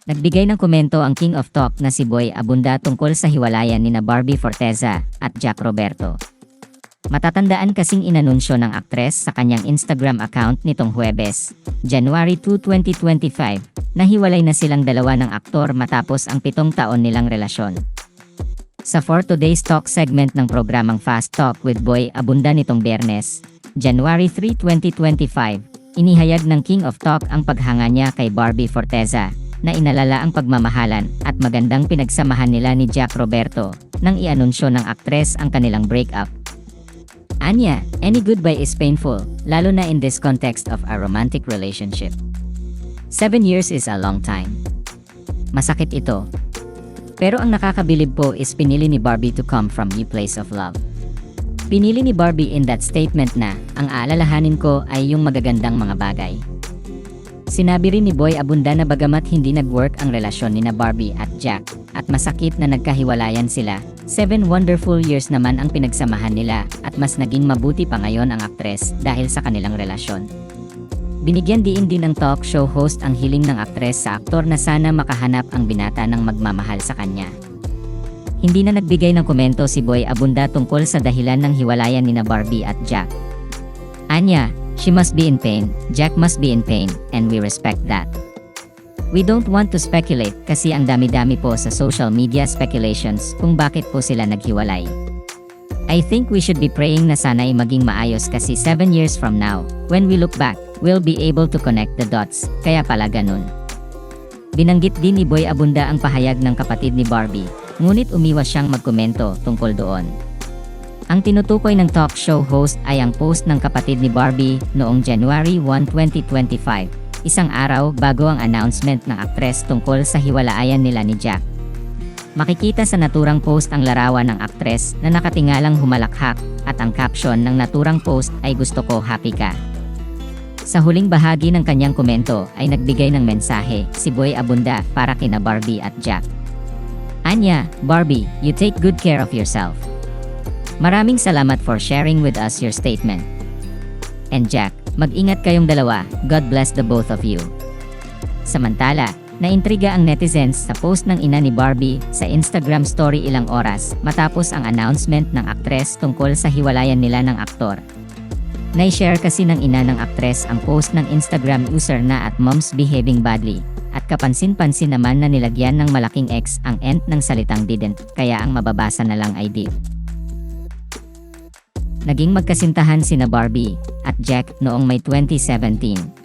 Nagbigay ng komento ang King of Talk na si Boy Abunda tungkol sa hiwalayan nina Barbie Forteza at Jack Roberto. Matatandaan kasing inanunsyo ng aktres sa kanyang Instagram account nitong Huwebes, January 2, 2025, na hiwalay na silang dalawa ng aktor matapos ang 7 taon nilang relasyon. Sa For Today's Talk segment ng programang Fast Talk with Boy Abunda nitong Biyernes, January 3, 2025, inihayag ng King of Talk ang paghanga niya kay Barbie Forteza, na inalala ang pagmamahalan at magandang pinagsamahan nila ni Jack Roberto nang ianunsyo ng aktres ang kanilang breakup. Anya, any goodbye is painful, lalo na in this context of a romantic relationship. 7 years is a long time. Masakit ito. Pero ang nakakabilib po is pinili ni Barbie to come from a place of love. Pinili ni Barbie in that statement na, ang aalalahanin ko ay yung magagandang mga bagay. Sinabi rin ni Boy Abunda na bagamat hindi nag-work ang relasyon ni na Barbie at Jack, at masakit na nagkahiwalayan sila, 7 wonderful years naman ang pinagsamahan nila at mas naging mabuti pa ngayon ang aktres dahil sa kanilang relasyon. Binigyan din ng talk show host ang hiling ng aktres sa aktor na sana makahanap ang binata ng magmamahal sa kanya. Hindi na nagbigay ng komento si Boy Abunda tungkol sa dahilan ng hiwalayan ni na Barbie at Jack. Anya, she must be in pain, Jack must be in pain, and we respect that. We don't want to speculate kasi ang dami-dami po sa social media speculations kung bakit po sila naghiwalay. I think we should be praying na sana'y maging maayos kasi 7 years from now, when we look back, we'll be able to connect the dots, kaya pala ganun. Binanggit din ni Boy Abunda ang pahayag ng kapatid ni Barbie, ngunit umiwas siyang magkomento tungkol doon. Ang tinutukoy ng talk show host ay ang post ng kapatid ni Barbie noong January 1, 2025, isang araw bago ang announcement ng aktres tungkol sa hiwalayan nila ni Jack. Makikita sa naturang post ang larawan ng aktres na nakatingalang humalakhak at ang caption ng naturang post ay gusto ko happy ka. Sa huling bahagi ng kanyang komento ay nagbigay ng mensahe si Boy Abunda para kina Barbie at Jack. Anya, Barbie, you take good care of yourself. Maraming salamat for sharing with us your statement. And Jack, mag-ingat kayong dalawa, God bless the both of you. Samantala, naintriga ang netizens sa post ng ina ni Barbie sa Instagram story ilang oras matapos ang announcement ng aktres tungkol sa hiwalayan nila ng aktor. Nai-share kasi ng ina ng aktres ang post ng Instagram user na @moms behaving badly, at kapansin-pansin naman na nilagyan ng malaking X ang end ng salitang didn't, kaya ang mababasa na lang ay did. Naging magkasintahan sina Barbie at Jack noong May 2017